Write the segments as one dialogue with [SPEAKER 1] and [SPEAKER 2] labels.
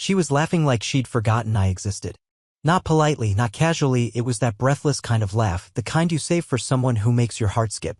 [SPEAKER 1] She was laughing like she'd forgotten I existed. Not politely, not casually, it was that breathless kind of laugh, the kind you save for someone who makes your heart skip.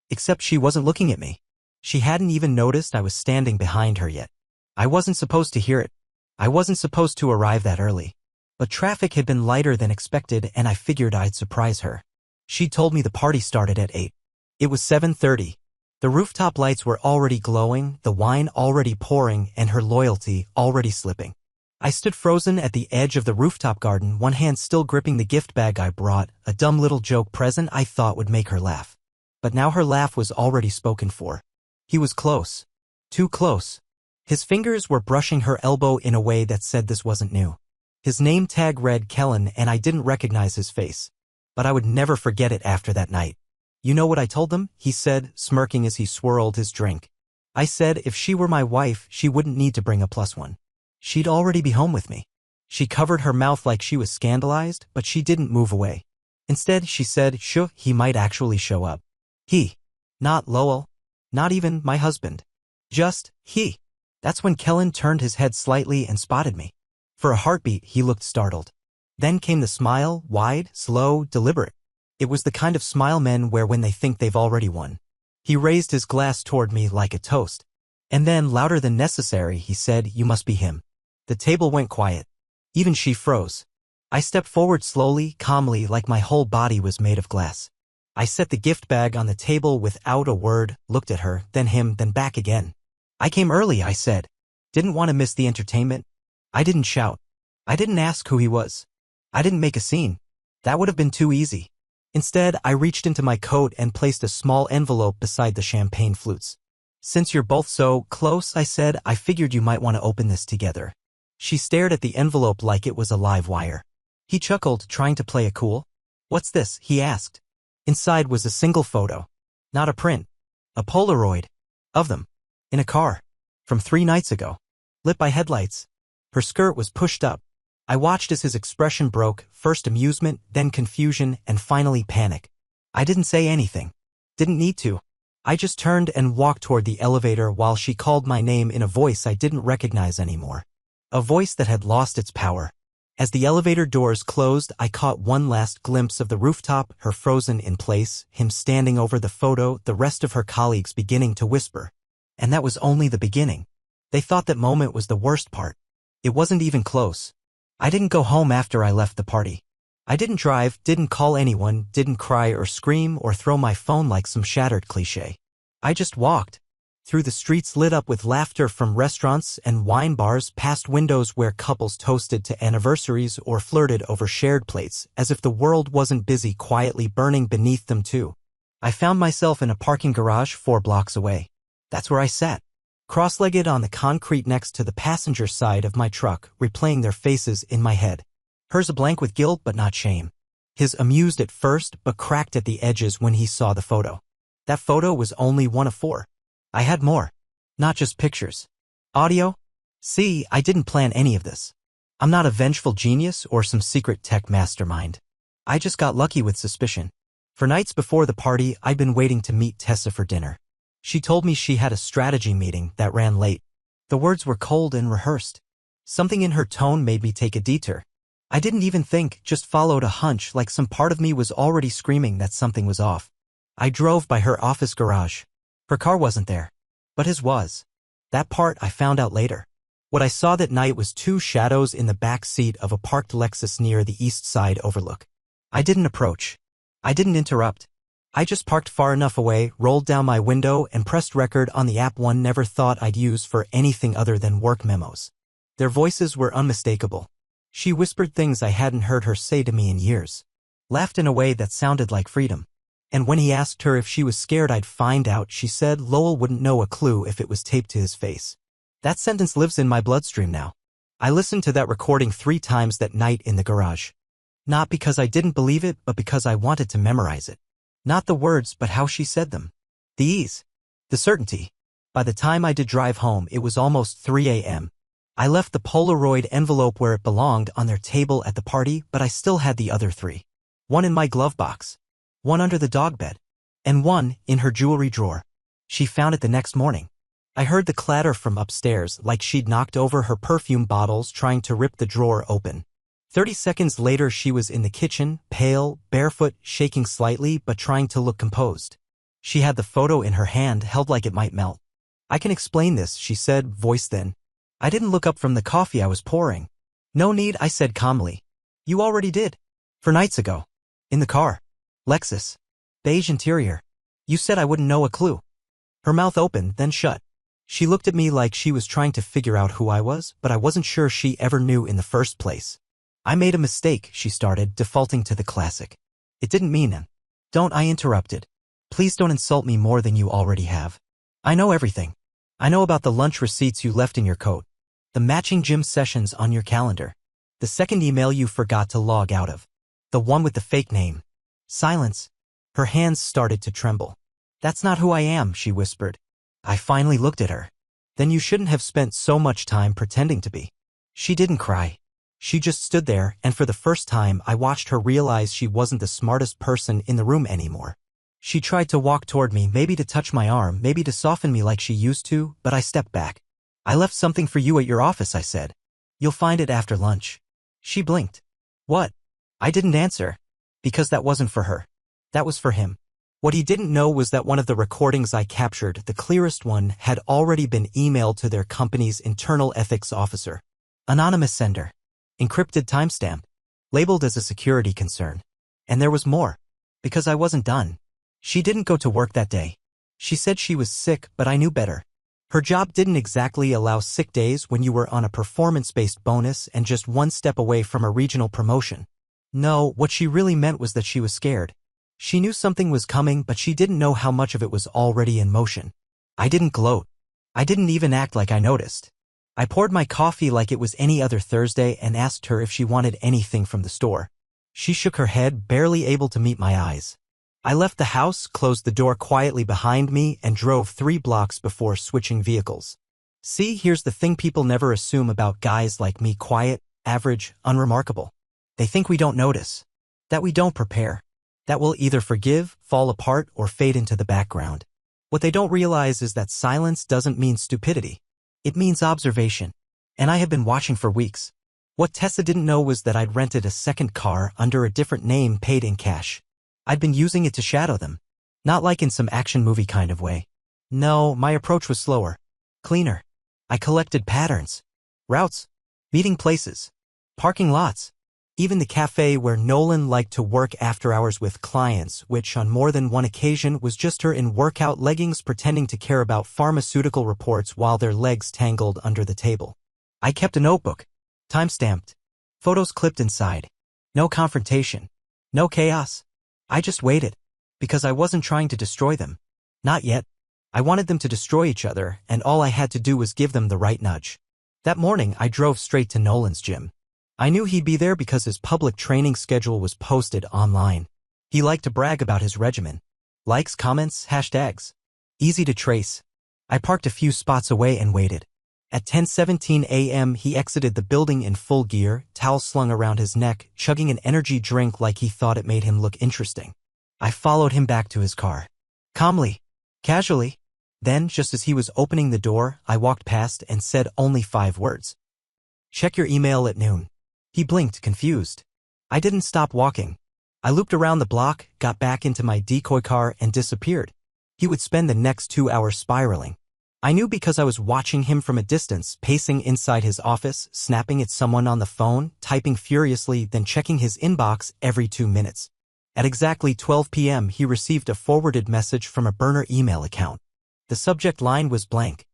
[SPEAKER 1] Except she wasn't looking at me. She hadn't even noticed I was standing behind her yet. I wasn't supposed to hear it. I wasn't supposed to arrive that early. But traffic had been lighter than expected and I figured I'd surprise her. She'd told me the party started at 8. It was 7:30. The rooftop lights were already glowing, the wine already pouring, and her loyalty already slipping. I stood frozen at the edge of the rooftop garden, one hand still gripping the gift bag I brought, a dumb little joke present I thought would make her laugh. But now her laugh was already spoken for. He was close. Too close. His fingers were brushing her elbow in a way that said this wasn't new. His name tag read Kellen and I didn't recognize his face. But I would never forget it after that night. You know what I told them? He said, smirking as he swirled his drink. I said if she were my wife, she wouldn't need to bring a +1. She'd already be home with me. She covered her mouth like she was scandalized, but she didn't move away. Instead, she said, sure, he might actually show up. He. Not Lowell. Not even my husband. Just, he. That's when Kellen turned his head slightly and spotted me. For a heartbeat, he looked startled. Then came the smile, wide, slow, deliberate. It was the kind of smile men wear when they think they've already won. He raised his glass toward me like a toast. And then, louder than necessary, he said, you must be him. The table went quiet. Even she froze. I stepped forward slowly, calmly, like my whole body was made of glass. I set the gift bag on the table without a word, looked at her, then him, then back again. I came early, I said. Didn't want to miss the entertainment. I didn't shout. I didn't ask who he was. I didn't make a scene. That would have been too easy. Instead, I reached into my coat and placed a small envelope beside the champagne flutes. Since you're both so close, I said, I figured you might want to open this together. She stared at the envelope like it was a live wire. He chuckled, trying to play it cool. What's this? He asked. Inside was a single photo. Not a print. A Polaroid. Of them. In a car. From 3 nights ago. Lit by headlights. Her skirt was pushed up. I watched as his expression broke, first amusement, then confusion, and finally panic. I didn't say anything. Didn't need to. I just turned and walked toward the elevator while she called my name in a voice I didn't recognize anymore. A voice that had lost its power. As the elevator doors closed, I caught one last glimpse of the rooftop, her frozen in place, him standing over the photo, the rest of her colleagues beginning to whisper. And that was only the beginning. They thought that moment was the worst part. It wasn't even close. I didn't go home after I left the party. I didn't drive, didn't call anyone, didn't cry or scream or throw my phone like some shattered cliché. I just walked. Through the streets lit up with laughter from restaurants and wine bars, past windows where couples toasted to anniversaries or flirted over shared plates, as if the world wasn't busy quietly burning beneath them too. I found myself in a parking garage 4 blocks away. That's where I sat. Cross-legged on the concrete next to the passenger side of my truck, replaying their faces in my head. Hers a blank with guilt but not shame. His amused at first but cracked at the edges when he saw the photo. That photo was only one of 4. I had more. Not just pictures. Audio? See, I didn't plan any of this. I'm not a vengeful genius or some secret tech mastermind. I just got lucky with suspicion. For nights before the party, I'd been waiting to meet Tessa for dinner. She told me she had a strategy meeting that ran late. The words were cold and rehearsed. Something in her tone made me take a detour. I didn't even think, just followed a hunch like some part of me was already screaming that something was off. I drove by her office garage. Her car wasn't there. But his was. That part I found out later. What I saw that night was 2 shadows in the back seat of a parked Lexus near the east side overlook. I didn't approach. I didn't interrupt. I just parked far enough away, rolled down my window, and pressed record on the app one never thought I'd use for anything other than work memos. Their voices were unmistakable. She whispered things I hadn't heard her say to me in years. Laughed in a way that sounded like freedom. And when he asked her if she was scared I'd find out, she said Lowell wouldn't know a clue if it was taped to his face. That sentence lives in my bloodstream now. I listened to that recording 3 times that night in the garage. Not because I didn't believe it, but because I wanted to memorize it. Not the words, but how she said them. The ease. The certainty. By the time I did drive home, it was almost 3 a.m. I left the Polaroid envelope where it belonged on their table at the party, but I still had the other 3. One in my glove box. One under the dog bed. And one in her jewelry drawer. She found it the next morning. I heard the clatter from upstairs like she'd knocked over her perfume bottles trying to rip the drawer open. 30 seconds later she was in the kitchen, pale, barefoot, shaking slightly but trying to look composed. She had the photo in her hand held like it might melt. "I can explain this," she said, voice thin. I didn't look up from the coffee I was pouring. "No need," I said calmly. "You already did. 4 nights ago. In the car. Lexus. Beige interior. You said I wouldn't know a clue." Her mouth opened, then shut. She looked at me like she was trying to figure out who I was, but I wasn't sure she ever knew in the first place. "I made a mistake," she started, defaulting to the classic. "It didn't mean it." "Don't," I interrupted. "Please don't insult me more than you already have. I know everything. I know about the lunch receipts you left in your coat, the matching gym sessions on your calendar, the second email you forgot to log out of, the one with the fake name." Silence. Her hands started to tremble. "That's not who I am," she whispered. I finally looked at her. "Then you shouldn't have spent so much time pretending to be." She didn't cry. She just stood there, and for the first time I watched her realize she wasn't the smartest person in the room anymore. She tried to walk toward me, maybe to touch my arm, maybe to soften me like she used to, but I stepped back. "I left something for you at your office," I said. "You'll find it after lunch." She blinked. "What?" I didn't answer. Because that wasn't for her. That was for him. What he didn't know was that one of the recordings I captured, the clearest one, had already been emailed to their company's internal ethics officer. Anonymous sender. Encrypted timestamp. Labeled as a security concern. And there was more. Because I wasn't done. She didn't go to work that day. She said she was sick, but I knew better. Her job didn't exactly allow sick days when you were on a performance-based bonus and just one step away from a regional promotion. No, what she really meant was that she was scared. She knew something was coming, but she didn't know how much of it was already in motion. I didn't gloat. I didn't even act like I noticed. I poured my coffee like it was any other Thursday and asked her if she wanted anything from the store. She shook her head, barely able to meet my eyes. I left the house, closed the door quietly behind me, and drove 3 blocks before switching vehicles. See, here's the thing people never assume about guys like me: quiet, average, unremarkable. They think we don't notice. That we don't prepare. That we'll either forgive, fall apart, or fade into the background. What they don't realize is that silence doesn't mean stupidity. It means observation. And I had been watching for weeks. What Tessa didn't know was that I'd rented a second car under a different name, paid in cash. I'd been using it to shadow them. Not like in some action movie kind of way. No, my approach was slower. Cleaner. I collected patterns. Routes. Meeting places. Parking lots. Even the cafe where Nolan liked to work after hours with clients, which on more than one occasion was just her in workout leggings pretending to care about pharmaceutical reports while their legs tangled under the table. I kept a notebook. Time-stamped. Photos clipped inside. No confrontation. No chaos. I just waited. Because I wasn't trying to destroy them. Not yet. I wanted them to destroy each other, and all I had to do was give them the right nudge. That morning, I drove straight to Nolan's gym. I knew he'd be there because his public training schedule was posted online. He liked to brag about his regimen. Likes, comments, hashtags. Easy to trace. I parked a few spots away and waited. At 10:17 a.m. he exited the building in full gear, towel slung around his neck, chugging an energy drink like he thought it made him look interesting. I followed him back to his car. Calmly. Casually. Then, just as he was opening the door, I walked past and said only 5 words. "Check your email at noon." He blinked, confused. I didn't stop walking. I looped around the block, got back into my decoy car, and disappeared. He would spend the next 2 hours spiraling. I knew because I was watching him from a distance, pacing inside his office, snapping at someone on the phone, typing furiously, then checking his inbox every 2 minutes. At exactly 12 p.m. he received a forwarded message from a burner email account. The subject line was blank.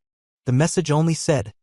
[SPEAKER 1] The message only said,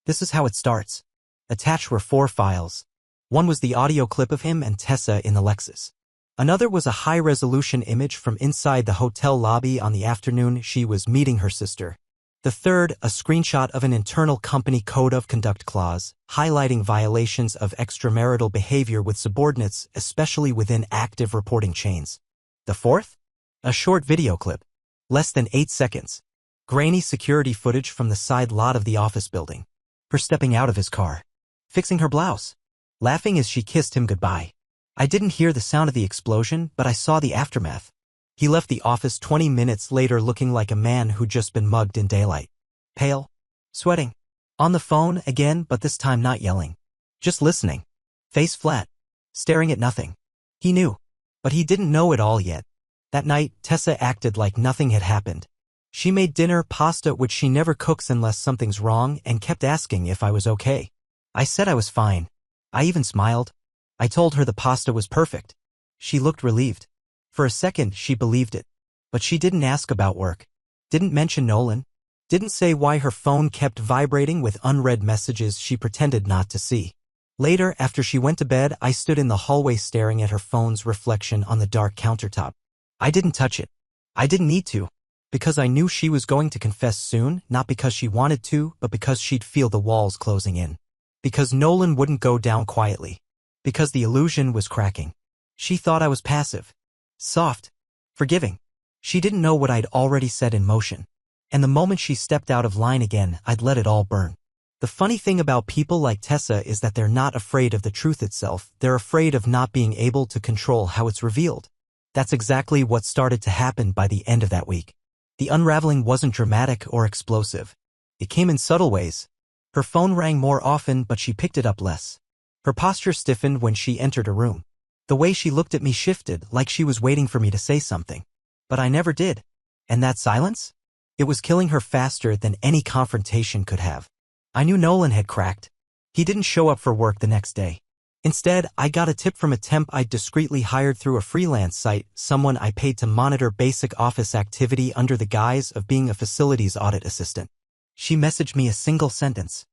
[SPEAKER 1] "This is how it starts." Attached were 4 files. One was the audio clip of him and Tessa in the Lexus. Another was a high-resolution image from inside the hotel lobby on the afternoon she was meeting her sister. The third, a screenshot of an internal company code of conduct clause, highlighting violations of extramarital behavior with subordinates, especially within active reporting chains. The fourth? A short video clip. Less than 8 seconds. Grainy security footage from the side lot of the office building. Her stepping out of his car. Fixing her blouse. Laughing as she kissed him goodbye. I didn't hear the sound of the explosion, but I saw the aftermath. He left the office 20 minutes later looking like a man who'd just been mugged in daylight. pale, sweating. On the phone again, but this time not yelling. Just listening. Face flat. Staring at nothing. He knew. But he didn't know it all yet. That night, Tessa acted like nothing had happened. She made dinner, pasta which she never cooks unless something's wrong, and kept asking if I was okay. I said I was fine. I even smiled. I told her the pasta was perfect. She looked relieved. For a second, she believed it. But she didn't ask about work. Didn't mention Nolan. Didn't say why her phone kept vibrating with unread messages she pretended not to see. Later, after she went to bed, I stood in the hallway staring at her phone's reflection on the dark countertop. I didn't touch it. I didn't need to. Because I knew she was going to confess soon, not because she wanted to, but because she'd feel the walls closing in. Because Nolan wouldn't go down quietly. Because the illusion was cracking. She thought I was passive. Soft. Forgiving. She didn't know what I'd already set in motion. And the moment she stepped out of line again, I'd let it all burn. The funny thing about people like Tessa is that they're not afraid of the truth itself, they're afraid of not being able to control how it's revealed. That's exactly what started to happen by the end of that week. The unraveling wasn't dramatic or explosive. It came in subtle ways. Her phone rang more often, but she picked it up less. Her posture stiffened when she entered a room. The way she looked at me shifted, like she was waiting for me to say something. But I never did. And that silence? It was killing her faster than any confrontation could have. I knew Nolan had cracked. He didn't show up for work the next day. Instead, I got a tip from a temp I'd discreetly hired through a freelance site, someone I paid to monitor basic office activity under the guise of being a facilities audit assistant. She messaged me a single sentence.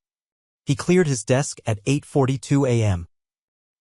[SPEAKER 1] He cleared his desk at 8:42 a.m.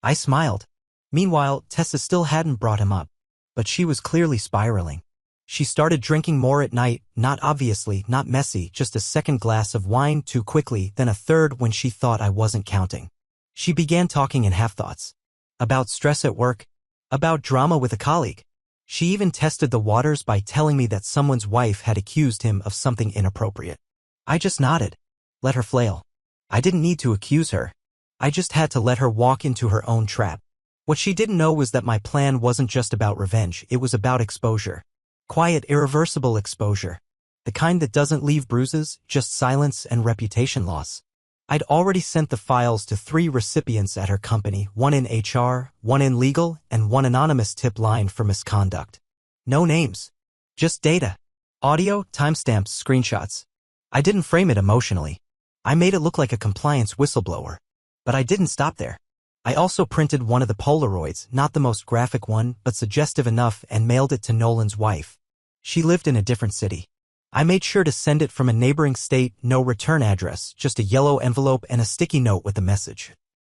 [SPEAKER 1] I smiled. Meanwhile, Tessa still hadn't brought him up. But she was clearly spiraling. She started drinking more at night, not obviously, not messy, just a second glass of wine too quickly, then a third when she thought I wasn't counting. She began talking in half-thoughts. About stress at work. About drama with a colleague. She even tested the waters by telling me that someone's wife had accused him of something inappropriate. I just nodded. Let her flail. I didn't need to accuse her. I just had to let her walk into her own trap. What she didn't know was that my plan wasn't just about revenge, it was about exposure. Quiet, irreversible exposure. The kind that doesn't leave bruises, just silence and reputation loss. I'd already sent the files to 3 recipients at her company, one in HR, one in legal, and one anonymous tip line for misconduct. No names. Just data. Audio, timestamps, screenshots. I didn't frame it emotionally. I made it look like a compliance whistleblower. But I didn't stop there. I also printed one of the Polaroids, not the most graphic one, but suggestive enough, and mailed it to Nolan's wife. She lived in a different city. I made sure to send it from a neighboring state, no return address, just a yellow envelope and a sticky note with a message.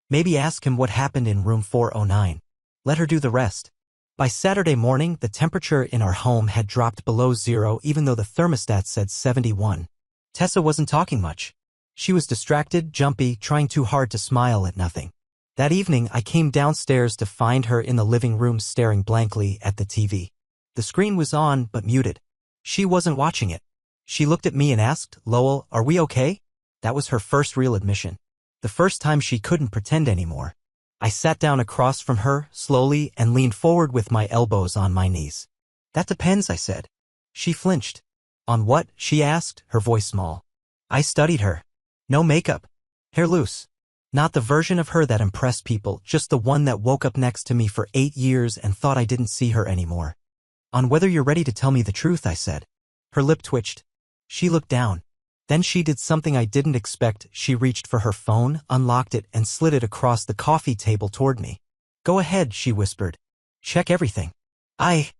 [SPEAKER 1] Maybe ask him what happened in room 409. Let her do the rest. By Saturday morning, the temperature in our home had dropped below 0 even though the thermostat said 71. Tessa wasn't talking much. She was distracted, jumpy, trying too hard to smile at nothing. That evening, I came downstairs to find her in the living room staring blankly at the TV. The screen was on, but muted. She wasn't watching it. She looked at me and asked, "Lowell, are we okay?" That was her first real admission. The first time she couldn't pretend anymore. I sat down across from her, slowly, and leaned forward with my elbows on my knees. "That depends," I said. She flinched. "On what?" she asked, her voice small. I studied her. No makeup. Hair loose. Not the version of her that impressed people, just the one that woke up next to me for 8 years and thought I didn't see her anymore. "On whether you're ready to tell me the truth," I said. Her lip twitched. She looked down. Then she did something I didn't expect. She reached for her phone, unlocked it, and slid it across the coffee table toward me. "Go ahead," she whispered. "Check everything." I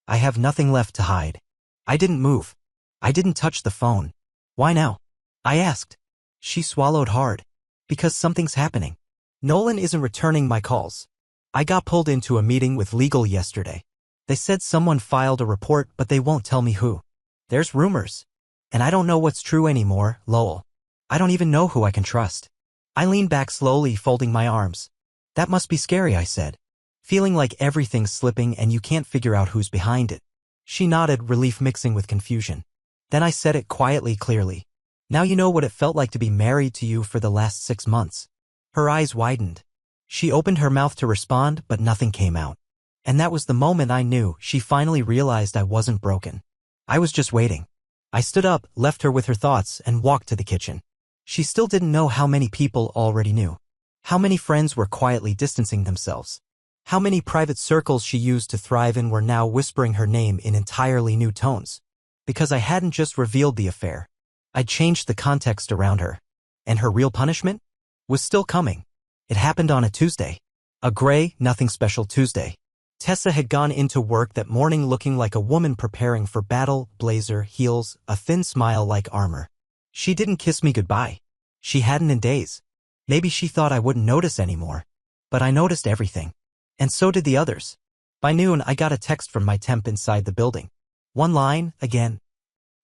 [SPEAKER 1] have nothing left to hide." I didn't move. I didn't touch the phone. "Why now?" I asked. She swallowed hard. "Because something's happening. Nolan isn't returning my calls. I got pulled into a meeting with legal yesterday. They said someone filed a report, but they won't tell me who. There's rumors. And I don't know what's true anymore, Lowell. I don't even know who I can trust." I leaned back slowly, folding my arms. "That must be scary," I said. "Feeling like everything's slipping and you can't figure out who's behind it." She nodded, relief mixing with confusion. Then I said it quietly, clearly. "Now you know what it felt like to be married to you for the last 6 months." Her eyes widened. She opened her mouth to respond, but nothing came out. And that was the moment I knew she finally realized I wasn't broken. I was just waiting. I stood up, left her with her thoughts, and walked to the kitchen. She still didn't know how many people already knew. How many friends were quietly distancing themselves. How many private circles she used to thrive in were now whispering her name in entirely new tones. Because I hadn't just revealed the affair. I'd changed the context around her. And her real punishment? Was still coming. It happened on a Tuesday. A gray, nothing special Tuesday. Tessa had gone into work that morning looking like a woman preparing for battle, blazer, heels, a thin smile like armor. She didn't kiss me goodbye. She hadn't in days. Maybe she thought I wouldn't notice anymore. But I noticed everything. And so did the others. By noon, I got a text from my temp inside the building. One line, again.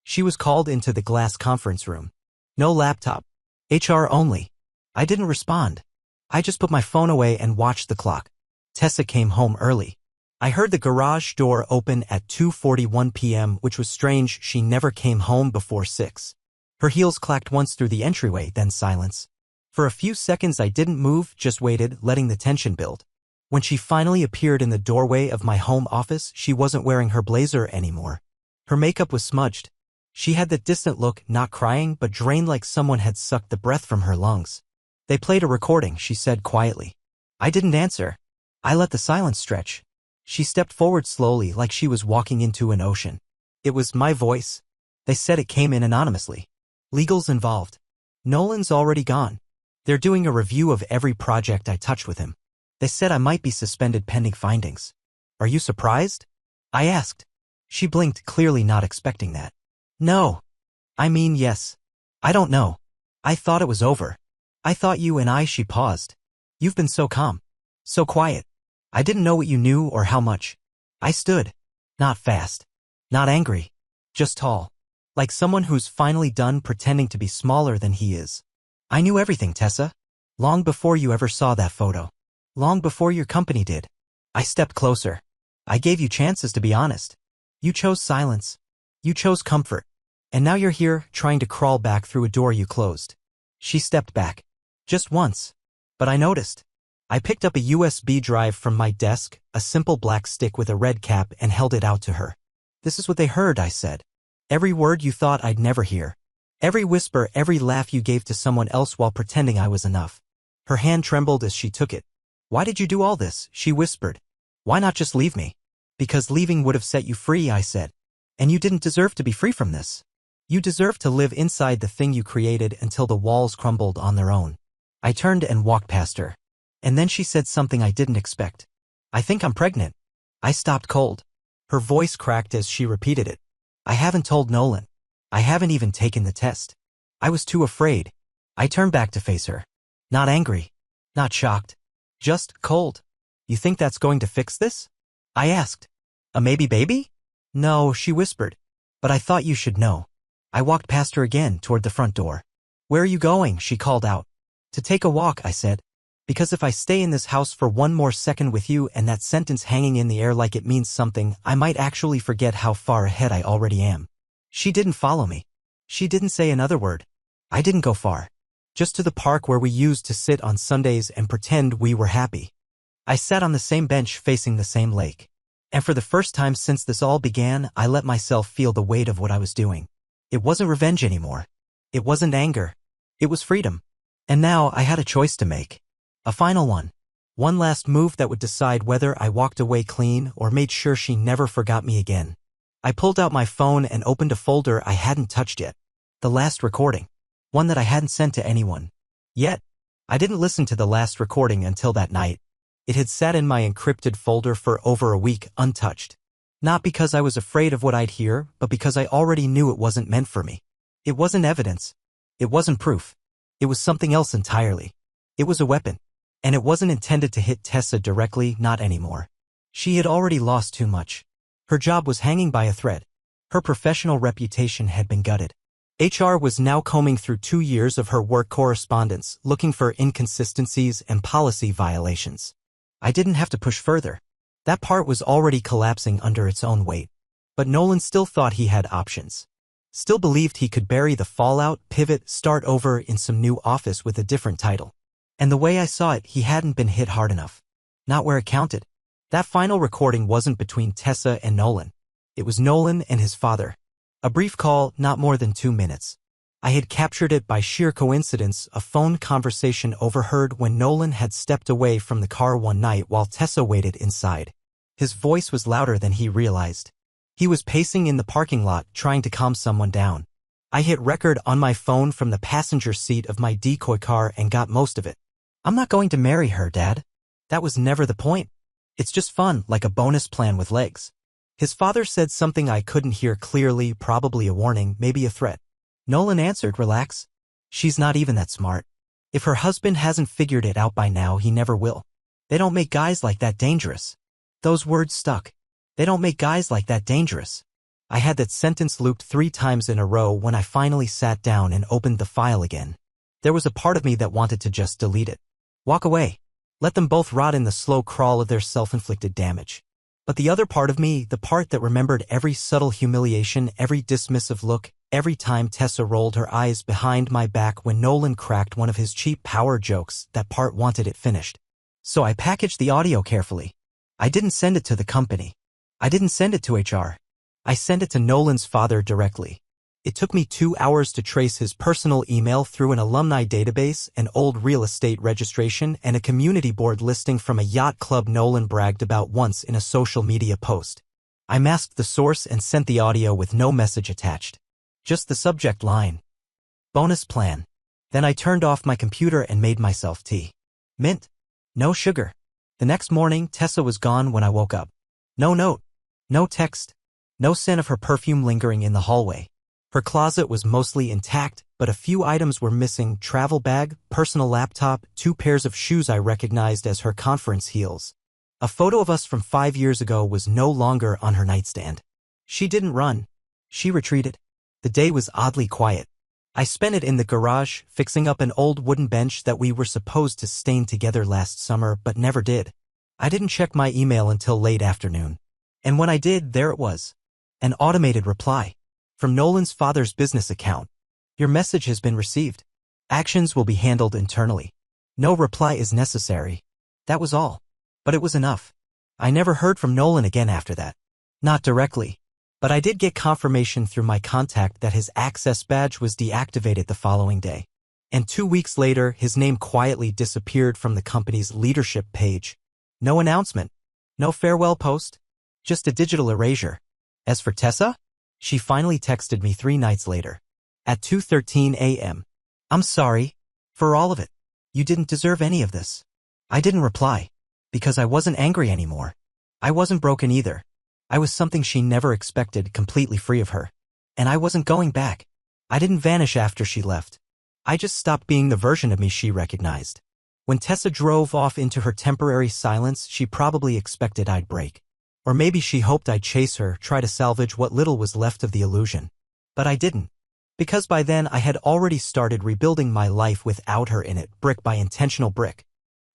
[SPEAKER 1] She was called into the glass conference room. No laptop. HR only. I didn't respond. I just put my phone away and watched the clock. Tessa came home early. I heard the garage door open at 2:41 p.m., which was strange. She never came home before 6. Her heels clacked once through the entryway, then silence. For a few seconds I didn't move, just waited, letting the tension build. When she finally appeared in the doorway of my home office, she wasn't wearing her blazer anymore. Her makeup was smudged. She had that distant look, not crying, but drained like someone had sucked the breath from her lungs. They played a recording, she said quietly. I didn't answer. I let the silence stretch. She stepped forward slowly like she was walking into an ocean. It was my voice. They said it came in anonymously. Legal's involved. Nolan's already gone. They're doing a review of every project I touched with him. They said I might be suspended pending findings. Are you surprised? I asked. She blinked, clearly not expecting that. No. I mean, yes. I don't know. I thought it was over. I thought you and I. She paused. You've been so calm. So quiet. I didn't know what you knew or how much. I stood. Not fast. Not angry. Just tall. Like someone who's finally done pretending to be smaller than he is. I knew everything, Tessa. Long before you ever saw that photo. Long before your company did. I stepped closer. I gave you chances to be honest. You chose silence. You chose comfort. And now you're here, trying to crawl back through a door you closed. She stepped back. Just once. But I noticed. I picked up a USB drive from my desk, a simple black stick with a red cap, and held it out to her. This is what they heard, I said. Every word you thought I'd never hear. Every whisper, every laugh you gave to someone else while pretending I was enough. Her hand trembled as she took it. Why did you do all this? She whispered. Why not just leave me? Because leaving would have set you free, I said. And you didn't deserve to be free from this. You deserve to live inside the thing you created until the walls crumbled on their own. I turned and walked past her. And then she said something I didn't expect. I think I'm pregnant. I stopped cold. Her voice cracked as she repeated it. I haven't told Nolan. I haven't even taken the test. I was too afraid. I turned back to face her. Not angry. Not shocked. Just cold. You think that's going to fix this? I asked. A maybe baby? No, she whispered. But I thought you should know. I walked past her again toward the front door. Where are you going? She called out. To take a walk, I said. Because if I stay in this house for one more second with you and that sentence hanging in the air like it means something, I might actually forget how far ahead I already am. She didn't follow me. She didn't say another word. I didn't go far. Just to the park where we used to sit on Sundays and pretend we were happy. I sat on the same bench facing the same lake. And for the first time since this all began, I let myself feel the weight of what I was doing. It wasn't revenge anymore. It wasn't anger. It was freedom. And now I had a choice to make. A final one. One last move that would decide whether I walked away clean or made sure she never forgot me again. I pulled out my phone and opened a folder I hadn't touched yet. The last recording. One that I hadn't sent to anyone. Yet. I didn't listen to the last recording until that night. It had sat in my encrypted folder for over a week, untouched. Not because I was afraid of what I'd hear, but because I already knew it wasn't meant for me. It wasn't evidence. It wasn't proof. It was something else entirely. It was a weapon. And it wasn't intended to hit Tessa directly, not anymore. She had already lost too much. Her job was hanging by a thread. Her professional reputation had been gutted. HR was now combing through 2 years of her work correspondence, looking for inconsistencies and policy violations. I didn't have to push further. That part was already collapsing under its own weight. But Nolan still thought he had options. Still believed he could bury the fallout, pivot, start over in some new office with a different title. And the way I saw it, he hadn't been hit hard enough. Not where it counted. That final recording wasn't between Tessa and Nolan. It was Nolan and his father. A brief call, not more than 2 minutes. I had captured it by sheer coincidence, a phone conversation overheard when Nolan had stepped away from the car one night while Tessa waited inside. His voice was louder than he realized. He was pacing in the parking lot, trying to calm someone down. I hit record on my phone from the passenger seat of my decoy car and got most of it. "I'm not going to marry her, Dad. That was never the point. It's just fun, like a bonus plan with legs." His father said something I couldn't hear clearly, probably a warning, maybe a threat. Nolan answered, "Relax. She's not even that smart. If her husband hasn't figured it out by now, he never will. They don't make guys like that dangerous." Those words stuck. They don't make guys like that dangerous. I had that sentence looped 3 times in a row when I finally sat down and opened the file again. There was a part of me that wanted to just delete it. Walk away. Let them both rot in the slow crawl of their self-inflicted damage. But the other part of me, the part that remembered every subtle humiliation, every dismissive look, every time Tessa rolled her eyes behind my back when Nolan cracked one of his cheap power jokes, that part wanted it finished. So I packaged the audio carefully. I didn't send it to the company. I didn't send it to HR. I sent it to Nolan's father directly. It took me 2 hours to trace his personal email through an alumni database, an old real estate registration, and a community board listing from a yacht club Nolan bragged about once in a social media post. I masked the source and sent the audio with no message attached. Just the subject line. Bonus plan. Then I turned off my computer and made myself tea. Mint. No sugar. The next morning, Tessa was gone when I woke up. No note. No text. No scent of her perfume lingering in the hallway. Her closet was mostly intact, but a few items were missing: travel bag, personal laptop, 2 pairs of shoes I recognized as her conference heels. A photo of us from 5 years ago was no longer on her nightstand. She didn't run. She retreated. The day was oddly quiet. I spent it in the garage, fixing up an old wooden bench that we were supposed to stain together last summer but never did. I didn't check my email until late afternoon. And when I did, there it was. An automated reply. From Nolan's father's business account. "Your message has been received. Actions will be handled internally. No reply is necessary." That was all. But it was enough. I never heard from Nolan again after that. Not directly. But I did get confirmation through my contact that his access badge was deactivated the following day. And 2 weeks later, his name quietly disappeared from the company's leadership page. No announcement. No farewell post. Just a digital erasure. As for Tessa, she finally texted me 3 nights later. At 2:13 a.m. "I'm sorry. For all of it. You didn't deserve any of this." I didn't reply. Because I wasn't angry anymore. I wasn't broken either. I was something she never expected, completely free of her. And I wasn't going back. I didn't vanish after she left. I just stopped being the version of me she recognized. When Tessa drove off into her temporary silence, she probably expected I'd break. Or maybe she hoped I'd chase her, try to salvage what little was left of the illusion. But I didn't. Because by then I had already started rebuilding my life without her in it, brick by intentional brick.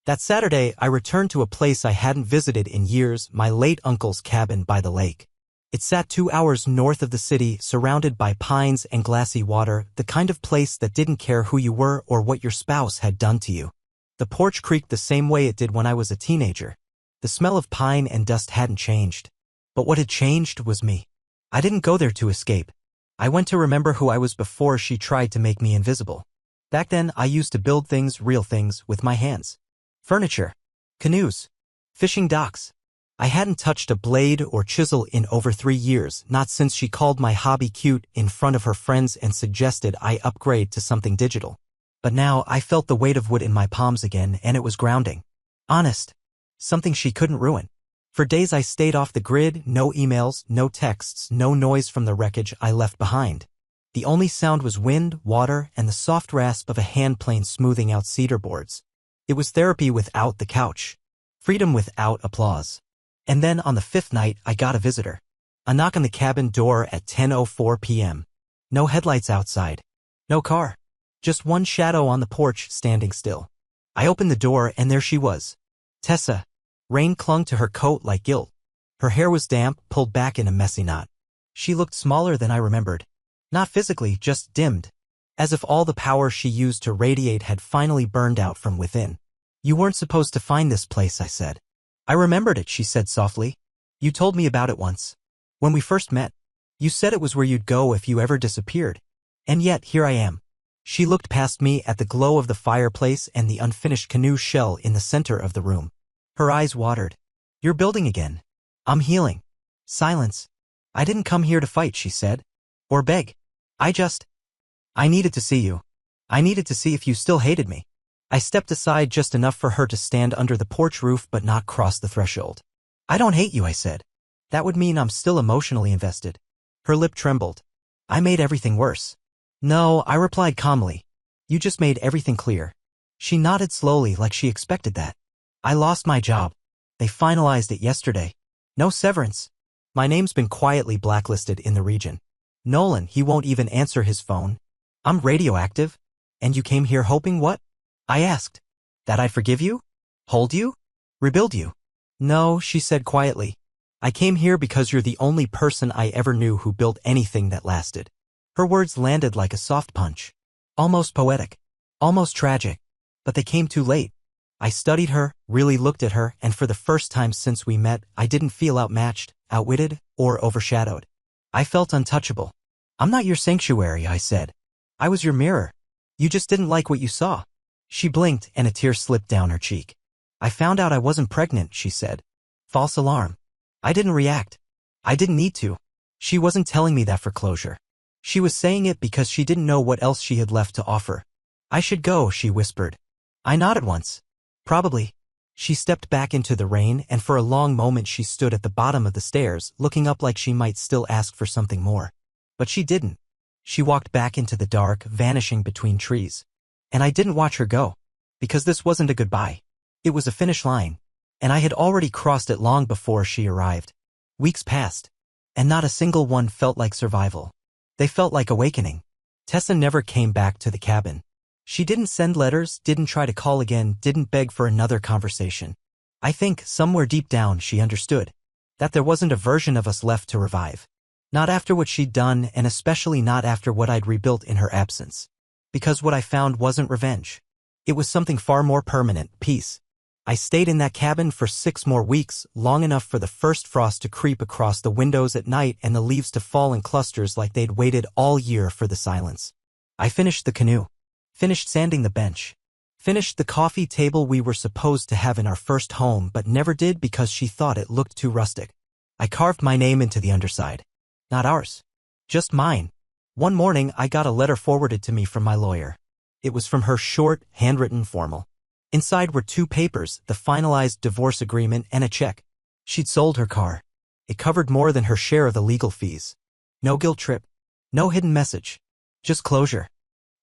[SPEAKER 1] That Saturday, I returned to a place I hadn't visited in years, my late uncle's cabin by the lake. It sat 2 hours north of the city, surrounded by pines and glassy water, the kind of place that didn't care who you were or what your spouse had done to you. The porch creaked the same way it did when I was a teenager. The smell of pine and dust hadn't changed. But what had changed was me. I didn't go there to escape. I went to remember who I was before she tried to make me invisible. Back then, I used to build things, real things, with my hands. Furniture. Canoes. Fishing docks. I hadn't touched a blade or chisel in over 3 years, not since she called my hobby cute in front of her friends and suggested I upgrade to something digital. But now I felt the weight of wood in my palms again, and it was grounding. Honest. Something she couldn't ruin. For days I stayed off the grid, no emails, no texts, no noise from the wreckage I left behind. The only sound was wind, water, and the soft rasp of a hand plane smoothing out cedar boards. It was therapy without the couch. Freedom without applause. And then on the 5th night, I got a visitor. A knock on the cabin door at 10:04 p.m. No headlights outside. No car. Just one shadow on the porch, standing still. I opened the door and there she was. Tessa. Rain clung to her coat like guilt. Her hair was damp, pulled back in a messy knot. She looked smaller than I remembered. Not physically, just dimmed. As if all the power she used to radiate had finally burned out from within. "You weren't supposed to find this place," I said. "I remembered it," she said softly. "You told me about it once. When we first met. You said it was where you'd go if you ever disappeared. And yet, here I am. She looked past me at the glow of the fireplace and the unfinished canoe shell in the center of the room. Her eyes watered. You're building again. I'm healing. Silence. I didn't come here to fight, she said. Or beg. I needed to see you. I needed to see if you still hated me. I stepped aside just enough for her to stand under the porch roof but not cross the threshold. I don't hate you, I said. That would mean I'm still emotionally invested. Her lip trembled. I made everything worse. No, I replied calmly. You just made everything clear. She nodded slowly like she expected that. I lost my job. They finalized it yesterday. No severance. My name's been quietly blacklisted in the region. Nolan, he won't even answer his phone. I'm radioactive. And you came here hoping what? I asked. That I'd forgive you? Hold you? Rebuild you? No, she said quietly. I came here because you're the only person I ever knew who built anything that lasted. Her words landed like a soft punch. Almost poetic. Almost tragic. But they came too late. I studied her, really looked at her, and for the first time since we met, I didn't feel outmatched, outwitted, or overshadowed. I felt untouchable. I'm not your sanctuary, I said. I was your mirror. You just didn't like what you saw. She blinked and a tear slipped down her cheek. I found out I wasn't pregnant, she said. False alarm. I didn't react. I didn't need to. She wasn't telling me that for closure. She was saying it because she didn't know what else she had left to offer. I should go, she whispered. I nodded once. Probably. She stepped back into the rain and for a long moment she stood at the bottom of the stairs, looking up like she might still ask for something more. But she didn't. She walked back into the dark, vanishing between trees. And I didn't watch her go. Because this wasn't a goodbye. It was a finish line. And I had already crossed it long before she arrived. Weeks passed. And not a single one felt like survival. They felt like awakening. Tessa never came back to the cabin. She didn't send letters, didn't try to call again, didn't beg for another conversation. I think, somewhere deep down, she understood. That there wasn't a version of us left to revive. Not after what she'd done, and especially not after what I'd rebuilt in her absence. Because what I found wasn't revenge. It was something far more permanent, peace. I stayed in that cabin for 6 more weeks, long enough for the first frost to creep across the windows at night and the leaves to fall in clusters like they'd waited all year for the silence. I finished the canoe. Finished sanding the bench. Finished the coffee table we were supposed to have in our first home but never did because she thought it looked too rustic. I carved my name into the underside. Not ours. Just mine. One morning I got a letter forwarded to me from my lawyer. It was from her, short, handwritten, formal. Inside were 2 papers, the finalized divorce agreement and a check. She'd sold her car. It covered more than her share of the legal fees. No guilt trip. No hidden message. Just closure.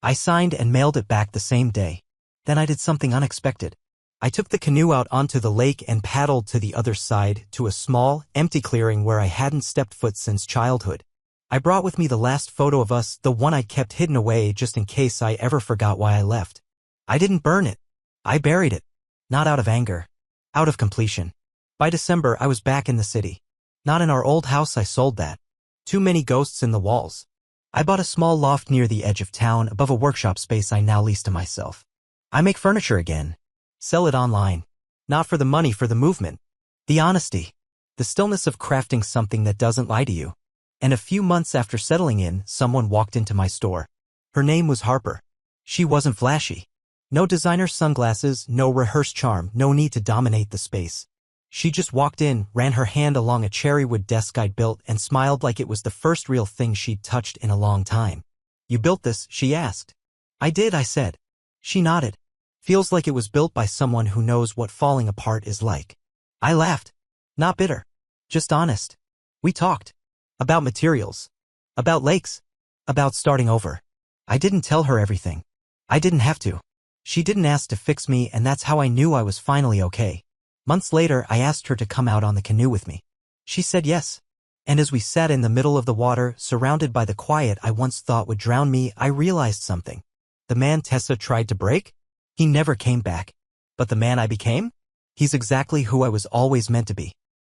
[SPEAKER 1] I signed and mailed it back the same day. Then I did something unexpected. I took the canoe out onto the lake and paddled to the other side, to a small, empty clearing where I hadn't stepped foot since childhood. I brought with me the last photo of us, the one I kept hidden away just in case I ever forgot why I left. I didn't burn it. I buried it. Not out of anger. Out of completion. By December I was back in the city. Not in our old house, I sold that. Too many ghosts in the walls. I bought a small loft near the edge of town above a workshop space I now lease to myself. I make furniture again. Sell it online. Not for the money, for the movement. The honesty. The stillness of crafting something that doesn't lie to you. And a few months after settling in, someone walked into my store. Her name was Harper. She wasn't flashy. No designer sunglasses, no rehearsed charm, no need to dominate the space. She just walked in, ran her hand along a cherrywood desk I'd built, and smiled like it was the first real thing she'd touched in a long time. You built this? She asked. I did, I said. She nodded. Feels like it was built by someone who knows what falling apart is like. I laughed. Not bitter. Just honest. We talked. About materials. About lakes. About starting over. I didn't tell her everything. I didn't have to. She didn't ask to fix me, and that's how I knew I was finally okay. Months later, I asked her to come out on the canoe with me. She said yes. And as we sat in the middle of the water, surrounded by the quiet I once thought would drown me, I realized something. The man Tessa tried to break? He never came back. But the man I became? He's exactly who I was always meant to be.